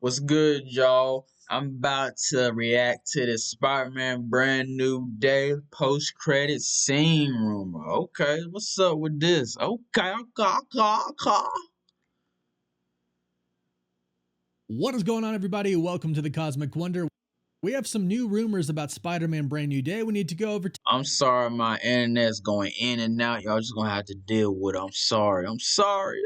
What's good, y'all? I'm about to react to the Spider-Man brand new day post-credit scene rumor. Okay, what's up with this? Okay. What is going on, everybody? Welcome to the Cosmic Wonder. We have some new rumors about Spider-Man Brand New Day we need to go over. I'm sorry my internet's going in and out. Y'all just gonna have to deal with it. I'm sorry. I'm sorry.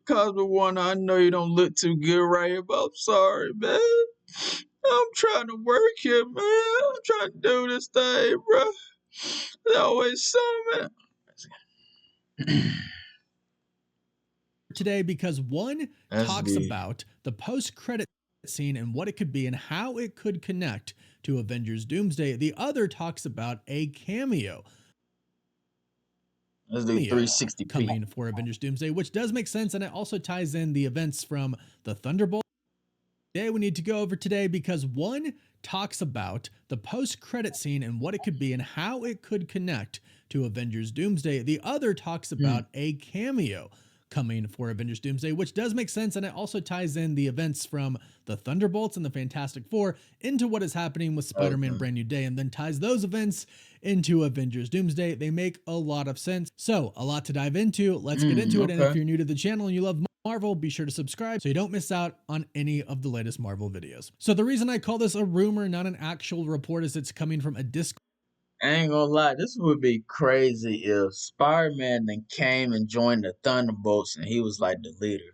Cosmic One, I know you don't look too good right here, but I'm sorry, man. I'm trying to work here, man. I'm trying to do this thing, bro. They always something. Today because one That's talks good. about the post-credit scene and what it could be and how it could connect to Avengers Doomsday. The other talks about a cameo Let's do 360p. coming for Avengers Doomsday, which does make sense, and it also ties in the events from the Thunderbolt. Day we need to go over today because one talks about the post-credit scene and what it could be and how it could connect to Avengers Doomsday. The other talks about a cameo coming for Avengers Doomsday, which does make sense, and it also ties in the events from the Thunderbolts and the Fantastic Four into what is happening with Spider-Man Brand New Day, and then ties those events into Avengers Doomsday. They make a lot of sense. So, a lot to dive into. Let's get into it, and if you're new to the channel and you love Marvel, be sure to subscribe so you don't miss out on any of the latest Marvel videos. So the reason I call this a rumor, not an actual report, is it's coming from a Discord. I ain't gonna lie, this would be crazy if Spider-Man then came and joined the Thunderbolts and he was like the leader.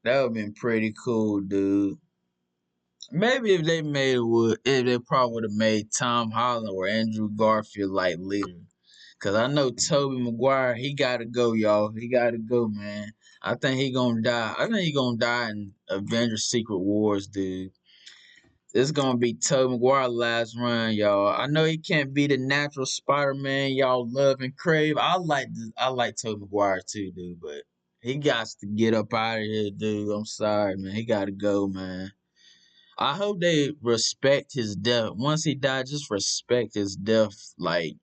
That would've been pretty cool, dude. Maybe if they they probably would have made Tom Holland or Andrew Garfield like leader. Cause I know Tobey Maguire, he gotta go, y'all. He gotta go, man. I think he gonna die. I think he gonna die in Avengers Secret Wars, dude. It's gonna be Tobey Maguire last run, y'all. I know he can't be the natural Spider-Man y'all love and crave. I like Tobey Maguire too, dude, but he got to get up out of here, dude. I'm sorry, man. He gotta go, man. I hope they respect his death. Once he died, just respect his death. Like,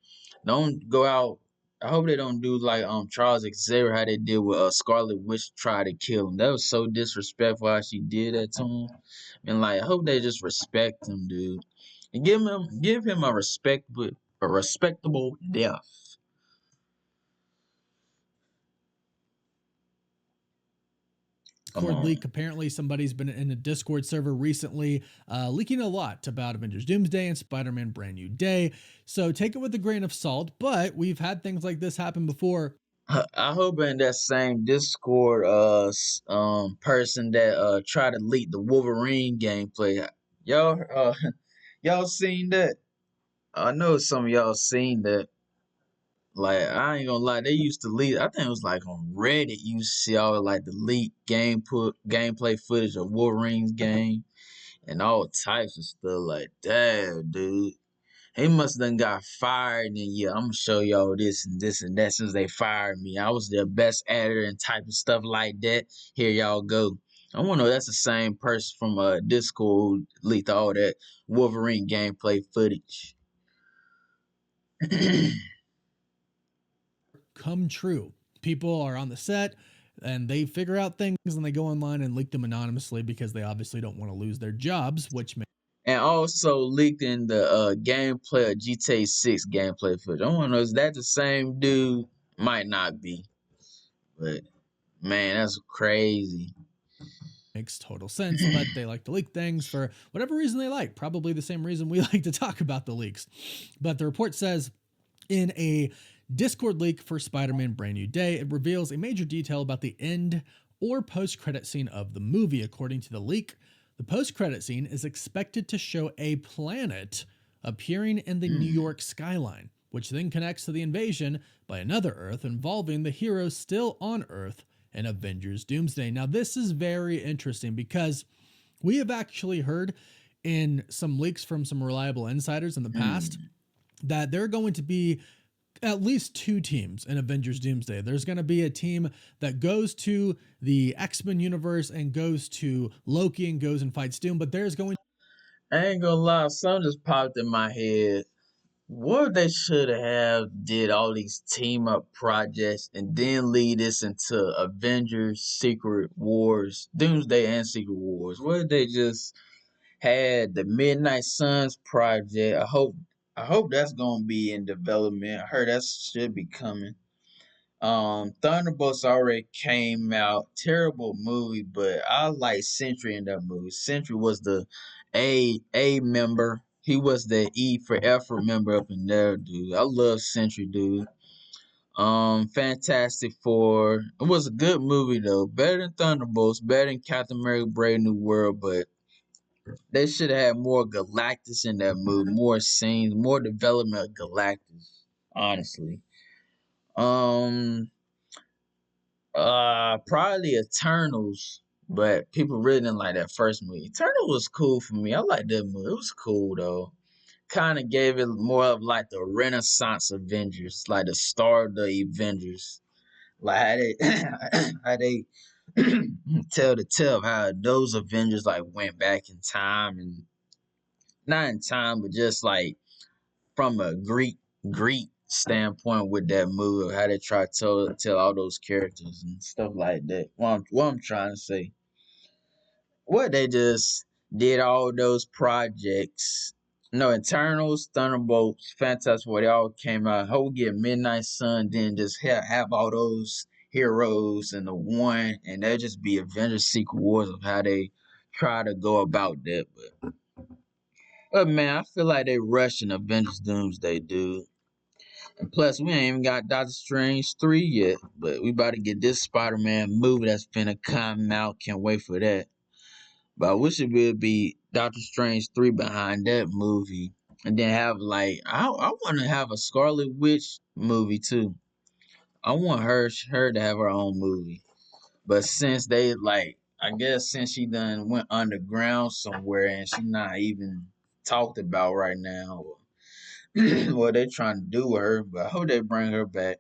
don't go out. I hope they don't do like Charles Xavier, how they did with Scarlet Witch, try to kill him. That was so disrespectful how she did that to him. And like, I hope they just respect him, dude, and give him a respectable death. Discord leak. Apparently somebody's been in a Discord server recently leaking a lot about Avengers Doomsday and Spider-Man Brand New Day. So take it with a grain of salt, but we've had things like this happen before. I hope in that same Discord person that tried to leak the Wolverine gameplay. Y'all y'all seen that? I know some of y'all seen that. Like, I ain't gonna lie, they used to leak. I think it was like on Reddit. You see all like the leaked gameplay footage of Wolverine's game and all types of stuff. Like, damn, dude, he must have done got fired. And then, yeah, I'm gonna show y'all this and this and that since they fired me. I was their best editor and type of stuff like that. Here y'all go. I wanna know that's the same person from Discord who leaked all that Wolverine gameplay footage. Come true. People are on the set and they figure out things and they go online and leak them anonymously because they obviously don't want to lose their jobs, which And also leaked in the gameplay of GTA 6 gameplay footage. I want to know, is that the same dude? Might not be. But, man, that's crazy. makes total sense, but they like to leak things for whatever reason they like. Probably the same reason we like to talk about the leaks. But the report says in a Discord leak for Spider-Man Brand New Day, it reveals a major detail about the end or post-credit scene of the movie. According to the leak, the post-credit scene is expected to show a planet appearing in the New York skyline, which then connects to the invasion by another Earth involving the heroes still on Earth in Avengers Doomsday. Now, this is very interesting because we have actually heard in some leaks from some reliable insiders in the past that there are going to be at least two teams in Avengers Doomsday. There's going to be a team that goes to the X-Men universe and goes to Loki and goes and fights Doom, but there's going I ain't gonna lie, something just popped in my head. What they should have did all these team up projects and then lead this into Avengers, Secret Wars, Doomsday and Secret Wars. What if they just had the Midnight Suns project? I hope that's gonna be in development. I heard that should be coming. Thunderbolts already came out. Terrible movie, but I like Sentry in that movie. Sentry was the A member. He was the E for effort member up in there, dude. I love Sentry, dude. Fantastic Four. It was a good movie though. Better than Thunderbolts, better than Captain America: Brave New World, but they should have had more Galactus in that movie, more scenes, more development of Galactus. Honestly. Um probably Eternals, but people really didn't like that first movie. Eternal was cool for me. I liked that movie. It was cool though. Kind of gave it more of like the Renaissance Avengers, like the start of the Avengers. Like how they, how they tell the tale of how those Avengers like went back in time and not in time, but just like from a Greek standpoint with that movie, how they try to tell all those characters and stuff like that. What I'm trying to say, what they just did all those projects. No, Eternals, Thunderbolts, Fantastic Four, they all came out. Hope we get Midnight Sun, then just have all those heroes in the one, and they'll just be Avengers Secret Wars of how they try to go about that. But man, I feel like they rushing Avengers Doomsday, dude. And plus, we ain't even got Doctor Strange 3 yet, but we about to get this Spider-Man movie that's finna come out. Can't wait for that. But I wish it would be Doctor Strange 3 behind that movie. And then have like I want to have a Scarlet Witch movie too. I want her to have her own movie. But since they like I guess since she done went underground somewhere and she not even talked about right now, what they trying to do with her, but I hope they bring her back.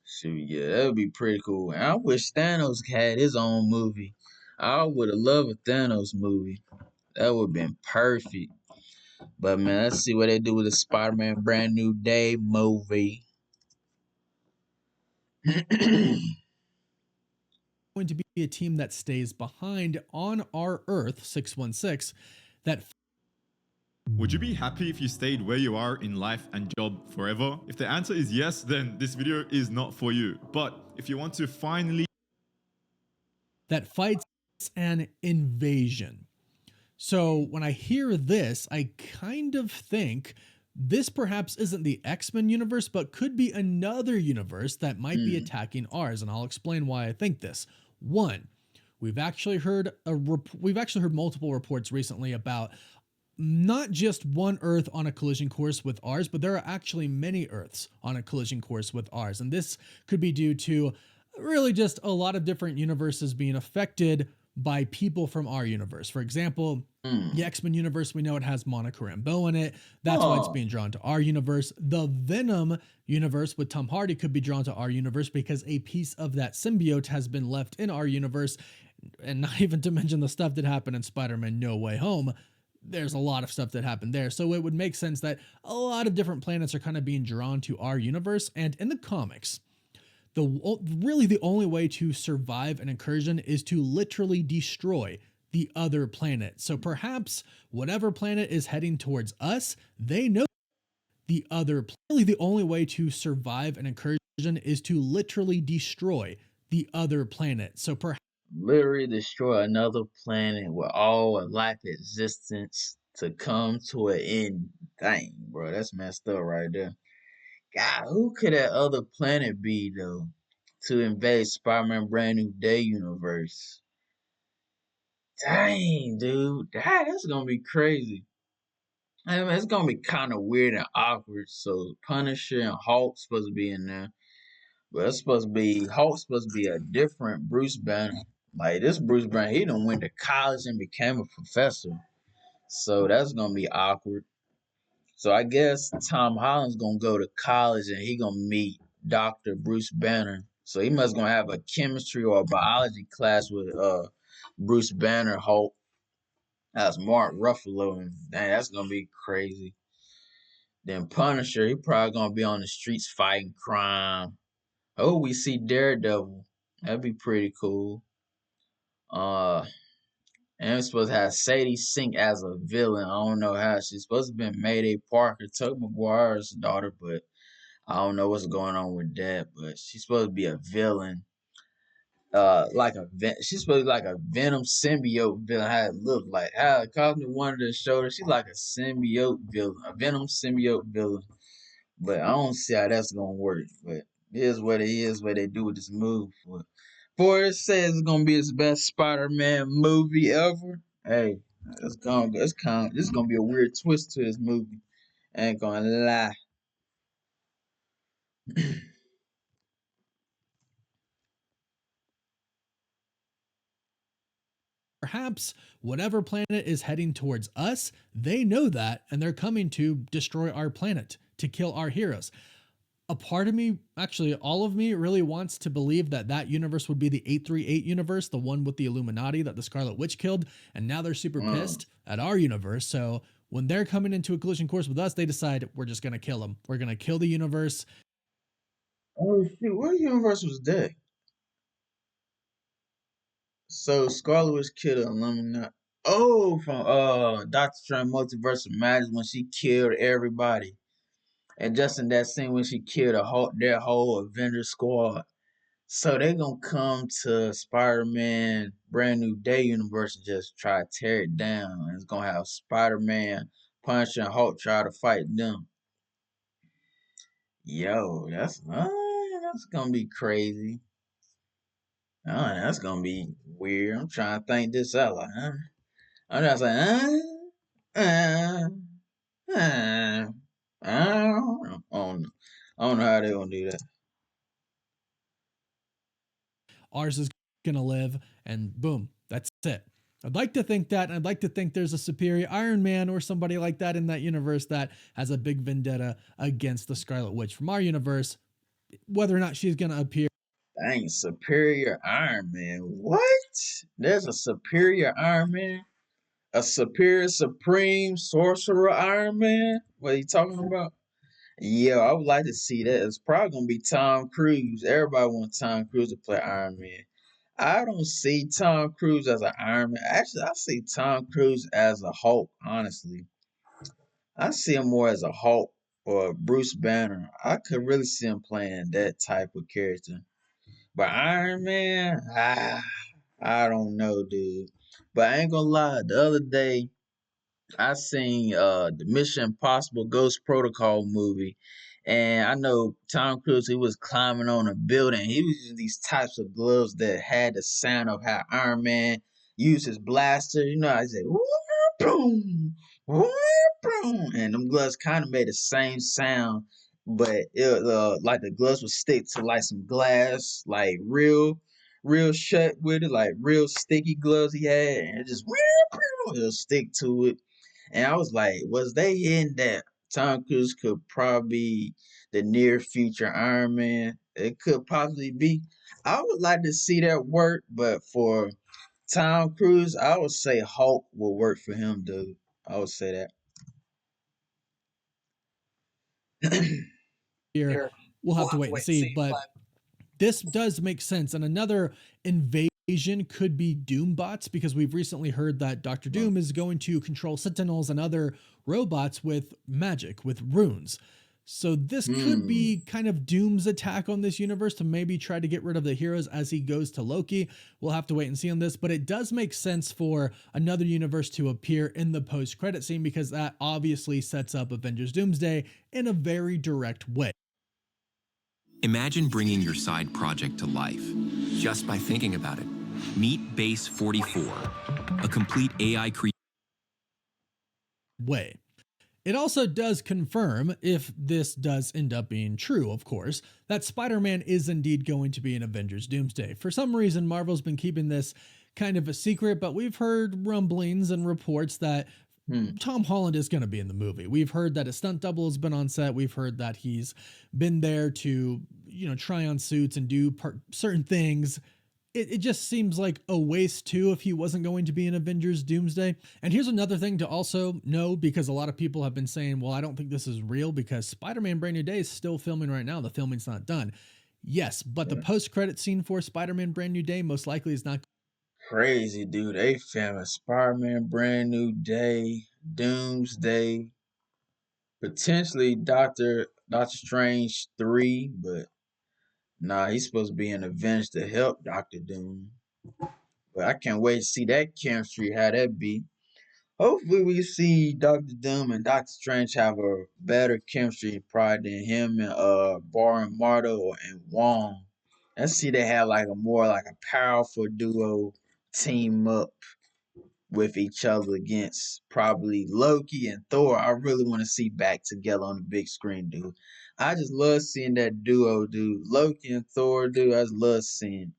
Shoot, yeah, that would be pretty cool. And I wish Thanos had his own movie. I would have loved a Thanos movie. That would have been perfect. But man, let's see what they do with the Spider-Man Brand New Day movie. Going to be a team that stays behind on our Earth 616 that Would you be happy if you stayed where you are in life and job forever? If the answer is yes, then this video is not for you. But if you want to finally fights an invasion. So when I hear this, I kind of think this perhaps isn't the X-Men universe, but could be another universe that might be attacking ours, and I'll explain why I think this. One, we've actually heard multiple reports recently about not just one Earth on a collision course with ours, but there are actually many Earths on a collision course with ours. And this could be due to really just a lot of different universes being affected by people from our universe. For example, the X-Men universe, we know it has Monica Rambeau in it. That's why it's being drawn to our universe. The Venom universe with Tom Hardy could be drawn to our universe because a piece of that symbiote has been left in our universe. And not even to mention the stuff that happened in Spider-Man No Way Home. There's a lot of stuff that happened there. So it would make sense that a lot of different planets are kind of being drawn to our universe. And in the comics, the only way to survive an incursion is to literally destroy the other planet. So perhaps whatever planet is heading towards us, they know the only way to survive an incursion is to literally destroy the other planet. So perhaps Literally destroy another planet with all life existence to come to an end. Dang, bro, that's messed up right there. God, who could that other planet be though? To invade Spider-Man Brand New Day universe. Dang, dude, that's gonna be crazy. I mean, it's gonna be kind of weird and awkward. So Punisher and Hulk supposed to be in there, but it's supposed to be Hulk's supposed to be a different Bruce Banner. Like this Bruce Banner, he done went to college and became a professor. So that's gonna be awkward. So I guess Tom Holland's gonna go to college and he gonna meet Dr. Bruce Banner. So he must gonna have a chemistry or a biology class with Bruce Banner, Hulk. That's Mark Ruffalo, and dang, that's gonna be crazy. Then Punisher, he probably gonna be on the streets fighting crime. Oh, we see Daredevil. That'd be pretty cool. Uh, and we're supposed to have Sadie Sink as a villain. I don't know how she's supposed to have been Mayday Parker, Tug McGuire's daughter, but I don't know what's going on with that. But she's supposed to be a villain. She's supposed to be like a Venom symbiote villain. How it look like? How Cosmic wanted to show her she's like a symbiote villain, a Venom symbiote villain. But I don't see how that's gonna work. But it is what it is. What they do with this movie. For it says it's gonna be his best Spider-Man movie ever. Hey, it's gonna be a weird twist to this movie. I ain't gonna lie. Perhaps whatever planet is heading towards us, they know that, and they're coming to destroy our planet, to kill our heroes. A part of me, actually all of me, really wants to believe that that universe would be the 838 universe, the one with the Illuminati that the Scarlet Witch killed, and now they're super pissed at our universe. So when they're coming into a collision course with us, they decide we're just going to kill them. We're going to kill the universe. Oh shoot, what universe was that? So Scarlet Witch killed Illuminati. Oh, from Doctor Strange Multiverse of Madness when she killed everybody. And just in that scene when she killed their whole Avengers squad. So they gonna come to Spider-Man Brand New Day universe and just try to tear it down. And it's gonna have Spider-Man, Punisher, and Hulk try to fight them. Yo, that's gonna be crazy. That's gonna be weird. I'm trying to think this out. Like, I'm just like, I don't know. I don't know how they gonna do that. Ours is going to live, and boom, that's it. I'd like to think that, and I'd like to think there's a superior Iron Man or somebody like that in that universe that has a big vendetta against the Scarlet Witch from our universe. Whether or not she's going to appear. Dang, superior Iron Man. What? There's a superior Iron Man? A superior supreme sorcerer Iron Man? What are you talking about? Yeah, I would like to see that. It's probably gonna be Tom Cruise. Everybody wants Tom Cruise to play Iron Man. I don't see Tom Cruise as an Iron Man. Actually, I see Tom Cruise as a Hulk, honestly. I see him more as a Hulk or a Bruce Banner. I could really see him playing that type of character. But Iron Man, I don't know, dude. But I ain't gonna lie, the other day I seen the Mission Impossible Ghost Protocol movie, and I know Tom Cruise. He was climbing on a building. He was using these types of gloves that had the sound of how Iron Man used his blaster. You know, I said, boom, boom, and them gloves kind of made the same sound, but like the gloves would stick to like some glass, like real shut with it, like real sticky gloves he had, and it just it'll stick to it. And I was like, was they in that Tom Cruise could probably be the near future Iron Man? It could possibly be. I would like to see that work, but for Tom Cruise, I would say Hulk will work for him, dude. I would say that. Here, we'll have to wait and see. But this does make sense. And another invasion could be Doombots, because we've recently heard that Doctor Doom is going to control Sentinels and other robots with magic, with runes. So this could be kind of Doom's attack on this universe to maybe try to get rid of the heroes as he goes to Loki. We'll have to wait and see on this, but it does make sense for another universe to appear in the post-credit scene, because that obviously sets up Avengers Doomsday in a very direct way. Imagine bringing your side project to life just by thinking about it. Meet Base 44, a complete AI way. It also does confirm, if this does end up being true, of course, that Spider-Man is indeed going to be in Avengers Doomsday. For some reason, Marvel's been keeping this kind of a secret, but we've heard rumblings and reports that Tom Holland is going to be in the movie. We've heard that a stunt double has been on set. We've heard that he's been there to, try on suits and do certain things it just seems like a waste too if he wasn't going to be in Avengers Doomsday. And here's another thing to also know, because a lot of people have been saying, well, I don't think this is real because Spider-Man Brand New Day is still filming right now. The filming's not done. Yes, but the post-credit scene for Spider-Man Brand New Day most likely is not Crazy, dude. They filming Spider-Man Brand New Day, Doomsday, potentially Doctor Strange 3, but nah, he's supposed to be in Avengers to help Doctor Doom. But I can't wait to see that chemistry, how that be. Hopefully we see Doctor Doom and Doctor Strange have a better chemistry probably than him and Bar and Marto and Wong. Let's see they have like a more like a powerful duo team up with each other against probably Loki and Thor. I really want to see back together on the big screen, dude. I just love seeing that duo, dude. Loki and Thor, dude. I just love seeing.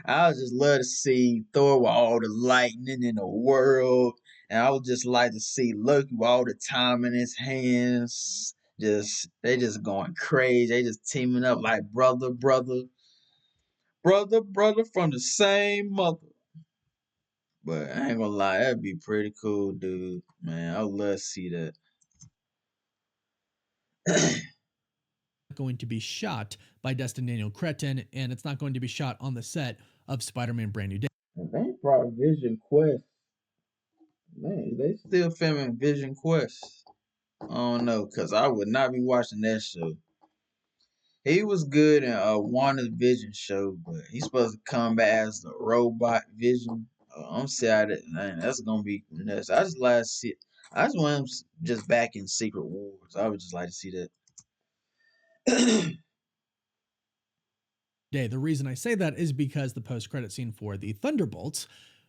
I would just love to see Thor with all the lightning in the world, and I would just like to see Loki with all the time in his hands. They just going crazy. They just teaming up like brother from the same mother. But I ain't gonna lie, that'd be pretty cool, dude. Man, I would love to see that. going to be shot by Destin Daniel Cretton, and it's not going to be shot on the set of Spider-Man Brand New Day. They brought Vision Quest. Man, they still filming Vision Quest. I don't know, cause I would not be watching that show. He was good in Wanda's Vision show, but he's supposed to come back as the robot Vision. I'm sad that man, that's gonna be nuts. I just like to see. I just want him just back in Secret Wars. I would just like to see that. Day. The reason I say that is because the post-credit scene for the Thunderbolts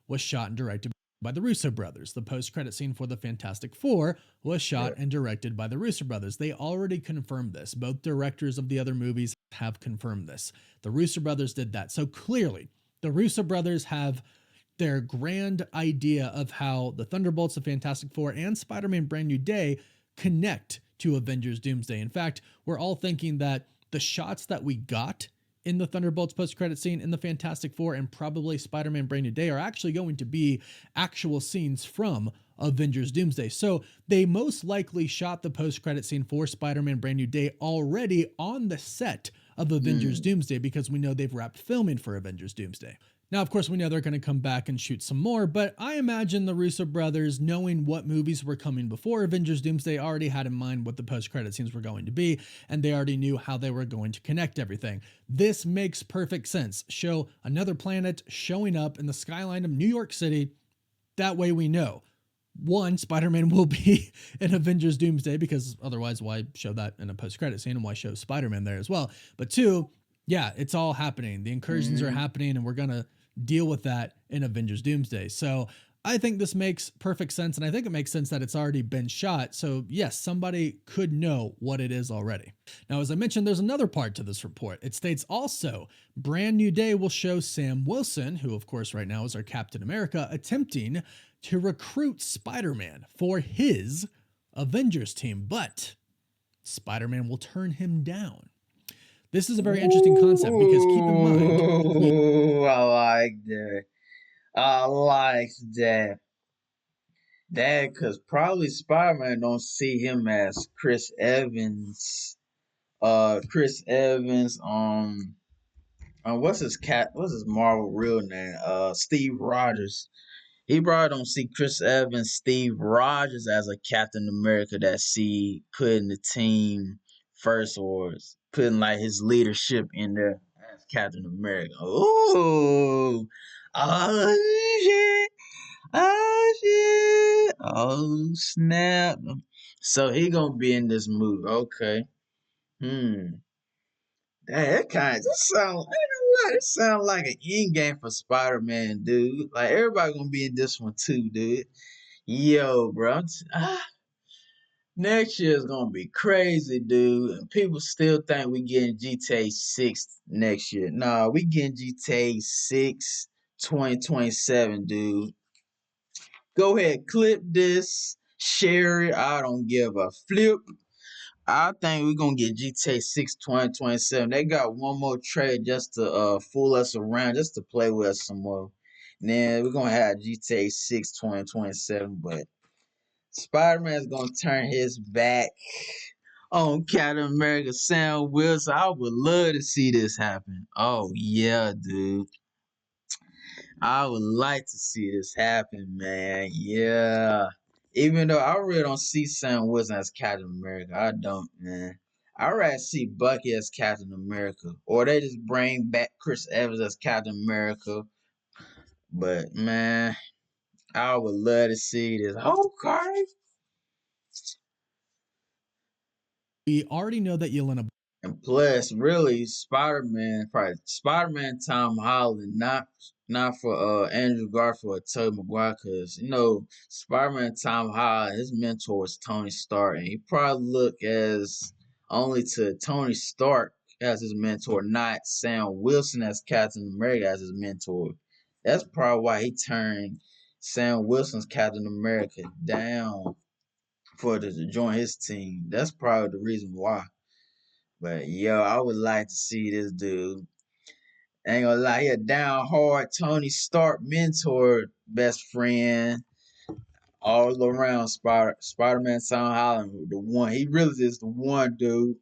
was shot and directed by the Russo brothers. The post-credit scene for the Fantastic Four was shot and directed by the Russo brothers. They already confirmed this. Both directors of the other movies have confirmed this. The Russo brothers did that. So clearly, the Russo brothers have their grand idea of how the Thunderbolts, the Fantastic Four, and Spider-Man Brand New Day connect to Avengers Doomsday. In fact, we're all thinking that the shots that we got in the Thunderbolts post-credit scene, in the Fantastic Four, and probably Spider-Man Brand New Day are actually going to be actual scenes from Avengers Doomsday. So they most likely shot the post-credit scene for Spider-Man Brand New Day already on the set of Avengers Doomsday, because we know they've wrapped filming for Avengers Doomsday. Now, of course, we know they're going to come back and shoot some more, but I imagine the Russo brothers, knowing what movies were coming before Avengers Doomsday, already had in mind what the post-credit scenes were going to be, and they already knew how they were going to connect everything. This makes perfect sense. Show another planet showing up in the skyline of New York City. That way we know. One, Spider-Man will be in Avengers Doomsday, because otherwise why show that in a post-credit scene, and why show Spider-Man there as well? But two, yeah, it's all happening. The incursions are happening, and we're going to deal with that in Avengers Doomsday. So I think this makes perfect sense, and I think it makes sense that it's already been shot. So yes, somebody could know what it is already. Now, as I mentioned, there's another part to this report. It states also, Brand New Day will show Sam Wilson, who of course right now is our Captain America, attempting to recruit Spider-Man for his Avengers team, but Spider-Man will turn him down. This is a very interesting concept, because keep in mind, I like that. I like that. Cause probably Spider-Man don't see him as Chris Evans. Chris Evans. What's his Marvel real name? Steve Rogers. He probably don't see Chris Evans, Steve Rogers as a Captain America that see putting the team first, or putting like his leadership in there as Captain America. Ooh, oh shit, oh shit, oh snap! So he gonna be in this movie, okay? Hmm. That kind of just sound. I don't know why it sound like an end game for Spider Man, dude. Like everybody gonna be in this one too, dude. Yo, bro. Next year is gonna be crazy, dude. And people still think we getting GTA 6 next year. Nah, we getting GTA 6 2027, dude. Go ahead, clip this, share it. I don't give a flip. I think we're gonna get GTA 6 2027. They got one more trade just to fool us around, just to play with us some more. And then we're gonna have GTA 6 2027, but Spider-Man's gonna turn his back on Captain America Sam Wilson. I would love to see this happen. Oh yeah, dude. I would like to see this happen, man. Yeah. Even though I really don't see Sam Wilson as Captain America. I don't, man. I'd rather see Bucky as Captain America. Or they just bring back Chris Evans as Captain America. But man, I would love to see this. Okay. We already know that Yelena And plus, really, Spider-Man, probably Spider-Man Tom Holland, not for Andrew Garfield or Tobey Maguire, because Spider-Man Tom Holland, his mentor is Tony Stark, and he probably look as only to Tony Stark as his mentor, not Sam Wilson as Captain America as his mentor. That's probably why he turned Sam Wilson's Captain America down to join his team. That's probably the reason why. But yo, I would like to see this dude. Ain't gonna lie, he a down hard Tony Stark mentor, best friend, all around Spider-Man Tom Holland, the one. He really is the one, dude.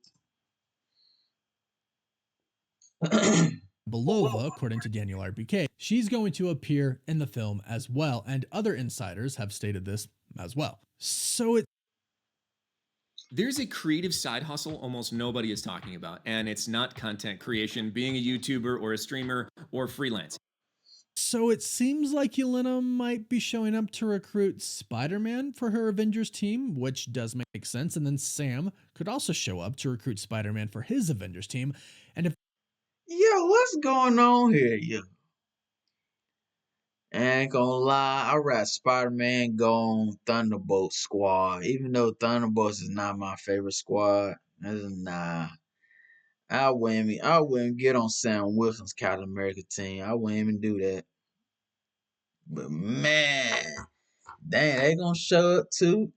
Belova, according to Daniel RBK, she's going to appear in the film as well, and other insiders have stated this as well. So There's a creative side hustle almost nobody is talking about, and it's not content creation, being a YouTuber or a streamer or freelance. So it seems like Yelena might be showing up to recruit Spider-Man for her Avengers team, which does make sense. And then Sam could also show up to recruit Spider-Man for his Avengers team. And if Yo, what's going on here, yo? Ain't gonna lie, I'd rather Spider-Man go on Thunderbolt squad, even though Thunderbolts is not my favorite squad. Nah. I wouldn't get on Sam Wilson's Captain America team. I wouldn't even do that. But man, dang, they gonna show up too.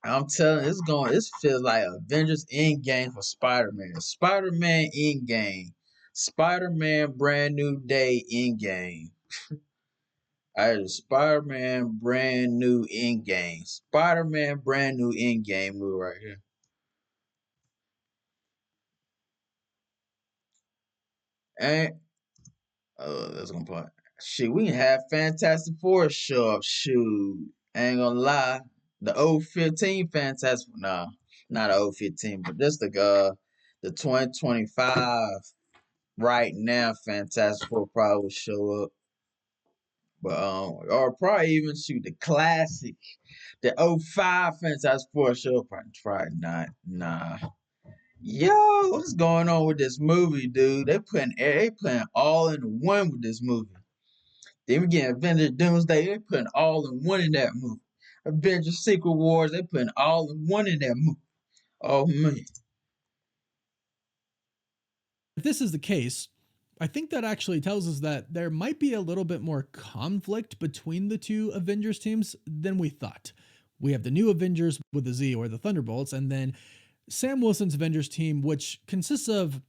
I'm telling you, this feels like Avengers Endgame for Spider-Man. Spider-Man Endgame. Spider-Man Brand New Day Endgame. Spider-Man Brand New Endgame. Spider-Man Brand New Endgame movie right here. And that's gonna play. Shit, we can have Fantastic Four show up. Shoot, ain't gonna lie. The old 15 Fantastic, nah, not the old 15, but just the 2025 right now Fantastic Four probably will show up. But or probably even shoot the classic, the '05 Fantastic Four show up. Probably not. Nah. Yo, what's going on with this movie, dude? They putting all in one with this movie. Then we get Avengers Doomsday. They putting all in one in that movie. Avengers Secret Wars. They putting all in one in that movie. Oh man. this is the case, I think that actually tells us that there might be a little bit more conflict between the two Avengers teams than we thought. We have the new Avengers with the Z, or the Thunderbolts, and then Sam Wilson's Avengers team, which consists of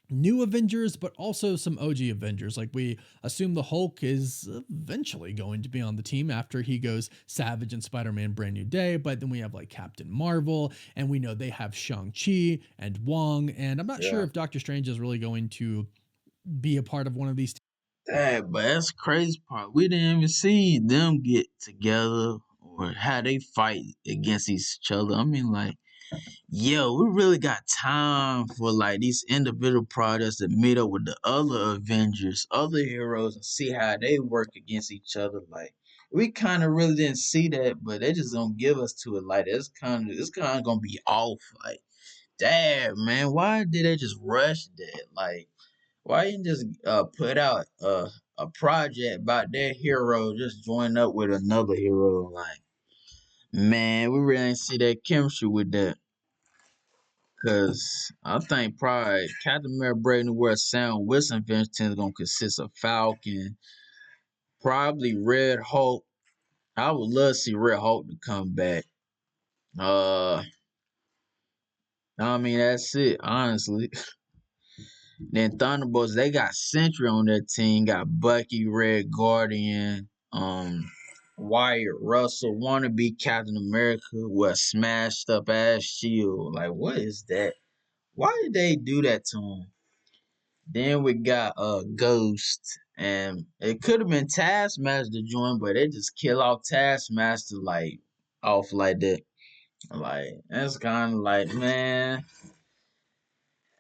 new Avengers, but also some OG Avengers. Like, we assume the Hulk is eventually going to be on the team after he goes Savage in Spider-Man Brand New Day, but then we have like Captain Marvel, and we know they have Shang-Chi and Wong, and I'm not sure if Doctor Strange is really going to be a part of one of these. But that's the crazy part. We didn't even see them get together or how they fight against each other. I mean, like, yo, we really got time for like these individual projects to meet up with the other Avengers, other heroes, and see how they work against each other. Like, we kind of really didn't see that, but they just don't give us to it. Like, it's kind of gonna be off. Like, damn, man, why did they just rush that? Like, why didn't just put out a project about their hero just join up with another hero? Like, man, we really didn't see that chemistry with that. Cause I think probably Captain America Brave New World Sam Wilson Vincent is gonna consist of Falcon, probably Red Hulk. I would love to see Red Hulk to come back. Uh I mean, that's it, honestly. Then Thunderbolts, they got Sentry on their team, got Bucky, Red Guardian, Wyatt Russell, wanna be Captain America with a smashed up ass shield. Like, what is that? Why did they do that to him? Then we got Ghost, and it could have been Taskmaster to join, but they just kill off Taskmaster like off like that. Like that's kind of like, man.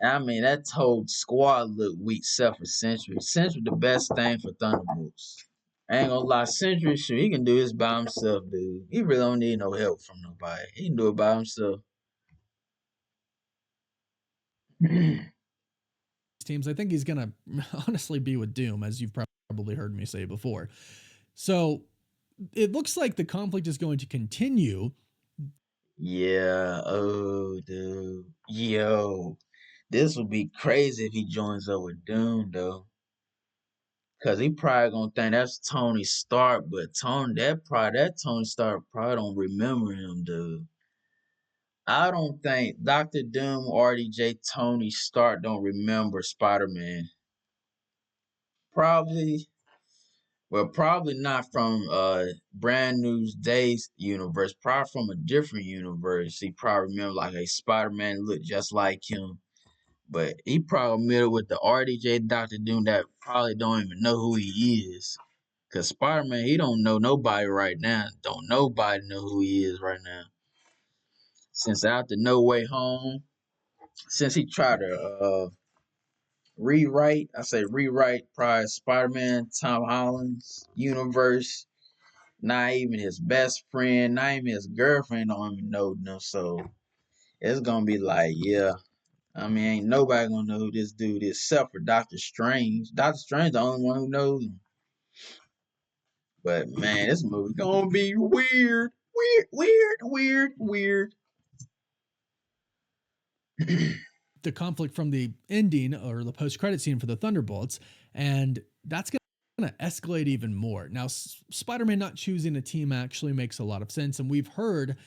I mean, that whole squad look weak, except for Sentry. Sentry the best thing for Thunderbolts. I ain't gonna lie, Sentry, sure, he can do this by himself, dude. He really don't need no help from nobody. He can do it by himself. Teams, I think he's gonna honestly be with Doom, as you've probably heard me say before. So it looks like the conflict is going to continue. Yeah, oh, dude. Yo, this would be crazy if he joins up with Doom, though. Cause he probably gonna think that's Tony Stark, but that Tony Stark probably don't remember him, dude. I don't think Doctor Doom, RDJ, Tony Stark don't remember Spider Man. Probably, well, probably not from Brand New Day's universe. Probably from a different universe. He probably remember like a Spider Man looked just like him. But he probably met with the RDJ Doctor Doom that probably don't even know who he is. Cause Spider Man, he don't know nobody right now. Don't nobody know who he is right now. Since after No Way Home, since he tried to rewrite probably Spider Man, Tom Holland's universe. Not even his best friend, not even his girlfriend don't even know them. So it's gonna be like, yeah. I mean, ain't nobody gonna know who this dude is except for Doctor Strange. Doctor Strange the only one who knows him. But man, this movie gonna be weird. Weird. The conflict from the ending or the post-credit scene for the Thunderbolts, and that's going to escalate even more. Now, Spider-Man not choosing a team actually makes a lot of sense, and we've heard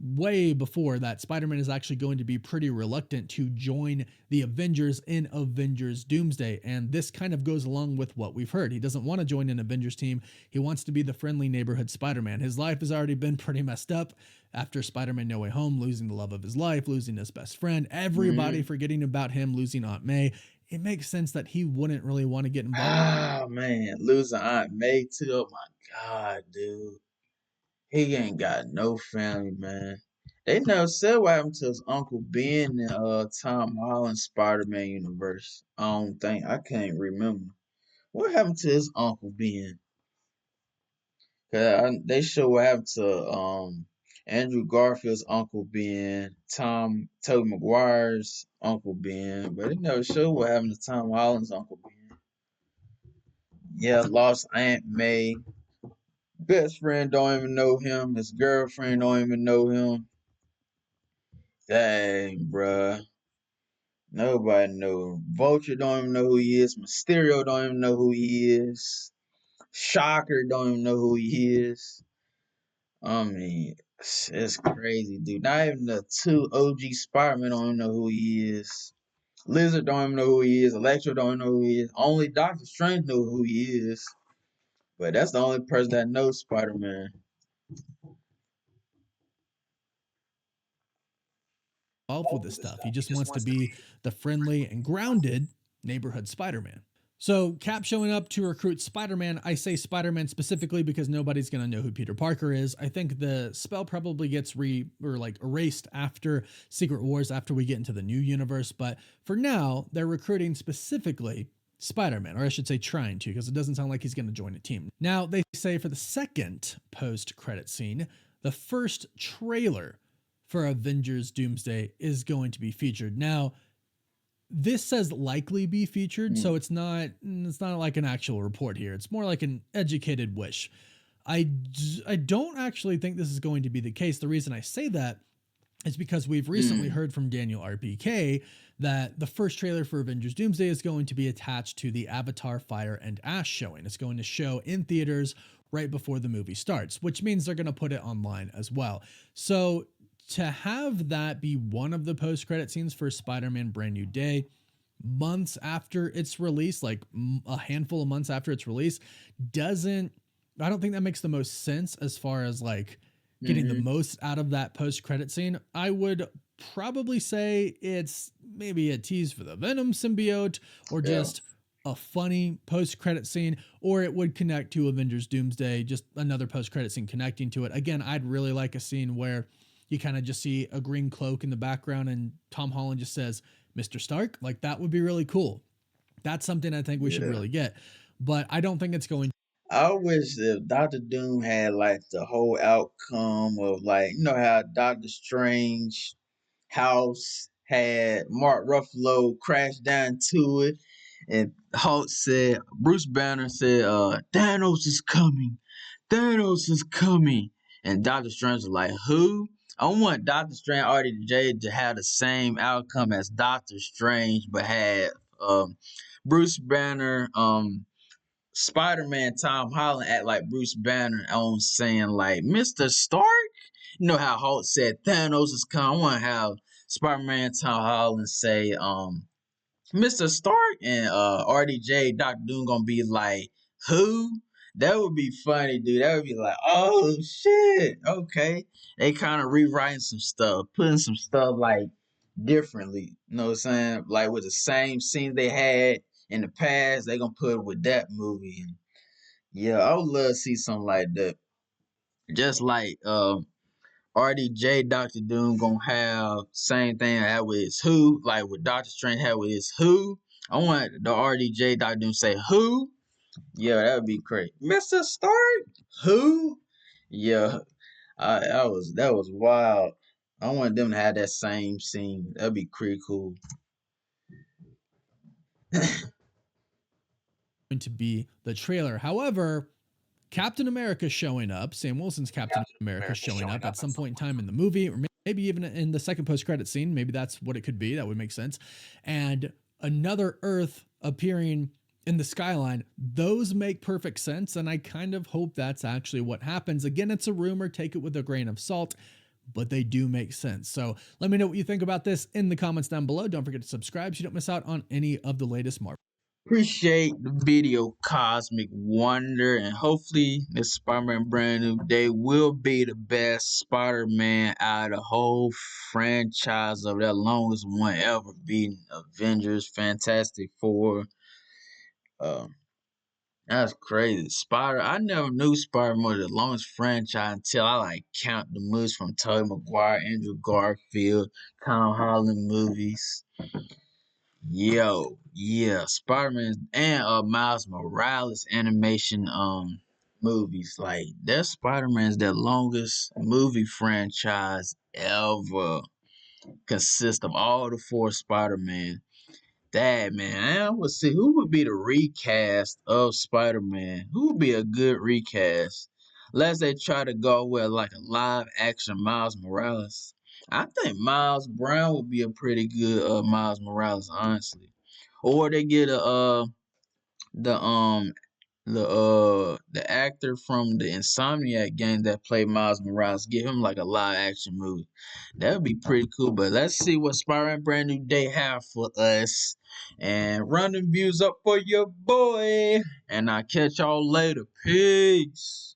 way before that Spider-Man is actually going to be pretty reluctant to join the Avengers in Avengers Doomsday, and this kind of goes along with what we've heard. He doesn't want to join an Avengers team. He wants to be the friendly neighborhood Spider-Man. His life has already been pretty messed up after Spider-Man No Way Home, losing the love of his life, losing his best friend, everybody forgetting about him, losing Aunt May. It makes sense that he wouldn't really want to get involved. Ah man, losing Aunt May too. Oh my god, dude. He ain't got no family, man. They never said what happened to his Uncle Ben in Tom Holland Spider-Man universe. I can't remember. What happened to his Uncle Ben? They show what happened to Andrew Garfield's Uncle Ben, Tobey Maguire's Uncle Ben, but they never show what happened to Tom Holland's Uncle Ben. Yeah, lost Aunt May. Best friend don't even know him. His girlfriend don't even know him. Dang, bruh. Nobody know. Vulture don't even know who he is. Mysterio don't even know who he is. Shocker don't even know who he is. I mean, it's crazy, dude. Not even the two OG Spider-Man don't even know who he is. Lizard don't even know who he is. Electro don't even know who he is. Only Doctor Strange knows who he is. But that's the only person that knows Spider-Man. With this stuff. He just wants to be the friendly and grounded neighborhood Spider-Man. So Cap showing up to recruit Spider-Man. I say Spider-Man specifically because nobody's going to know who Peter Parker is. I think the spell probably gets erased after Secret Wars, after we get into the new universe. But for now, they're recruiting specifically Spider-Man, or I should say trying to, because it doesn't sound like he's going to join a team. Now, they say for the second post-credit scene, the first trailer for Avengers Doomsday is going to be featured. Now, this says likely be featured, so it's not like an actual report here. It's more like an educated wish. I don't actually think this is going to be the case. The reason I say that is because we've recently heard from Daniel RPK that the first trailer for Avengers Doomsday is going to be attached to the Avatar Fire and Ash showing. It's going to show in theaters right before the movie starts, which means they're going to put it online as well. So to have that be one of the post-credit scenes for Spider-Man Brand New Day months after its release, like a handful of months after its release, I don't think that makes the most sense as far as like getting the most out of that post-credit scene. I would probably say it's maybe a tease for the Venom symbiote, or just a funny post-credit scene, or it would connect to Avengers Doomsday, just another post-credit scene connecting to it. Again, I'd really like a scene where you kind of just see a green cloak in the background and Tom Holland just says, Mr. Stark. Like, that would be really cool. That's something I think we should really get, but I don't think it's going. I wish if Doctor Doom had like the whole outcome of, like, you know how Doctor Strange house had Mark Ruffalo crash down to it, and Hulk said, Bruce Banner said, Thanos is coming. Thanos is coming. And Doctor Strange was like, who? I want Doctor Strange RDJ to have the same outcome as Doctor Strange, but have Bruce Banner, Spider-Man Tom Holland act like Bruce Banner on saying like Mr. Stark. You know how Hulk said Thanos is coming. I want to have Spider-Man Tom Holland say Mr. Stark, and RDJ Doctor Doom gonna be like, who? That would be funny, dude. That would be like, oh shit. Okay. They kind of rewriting some stuff, putting some stuff like differently. You know what I'm saying? Like with the same scene they had in the past, they gonna put it with that movie. And yeah, I would love to see something like that. Just like RDJ Doctor Doom gonna have same thing that with his who, like what Doctor Strange had with his who. I want the RDJ Doctor Doom say who. Yeah, that would be great. Mr. Stark, who? Yeah, that was wild. I want them to have that same scene. That'd be pretty cool. Going to be the trailer. However, Captain America showing up, Sam Wilson's Captain America showing up at some point in time in the movie, or maybe even in the second post-credit scene. Maybe that's what it could be. That would make sense. And another Earth appearing in the skyline. Those make perfect sense, and I kind of hope that's actually what happens. Again, it's a rumor. Take it with a grain of salt, but they do make sense. So let me know what you think about this in the comments down below. Don't forget to subscribe so you don't miss out on any of the latest Marvel. Appreciate the video, Cosmic Wonder, and hopefully this Spider-Man Brand New Day will be the best Spider-Man out of the whole franchise of that longest one ever, beating Avengers, Fantastic Four. That's crazy. I never knew Spider-Man was the longest franchise until I like count the movies from Tobey Maguire, Andrew Garfield, Tom Holland movies. Yo, yeah, Spider-Man and Miles Morales animation movies. Like that Spider-Man's the longest movie franchise ever. Consists of all the four Spider-Man. That man, I would see who would be the recast of Spider-Man. Who would be a good recast? Unless they try to go with like a live action Miles Morales. I think Miles Brown would be a pretty good Miles Morales, honestly. Or they get the um the actor from the Insomniac game that played Miles Morales, give him like a live action movie. That would be pretty cool. But let's see what Spider-Man Brand New Day have for us. And run them views up for your boy. And I'll catch y'all later. Peace.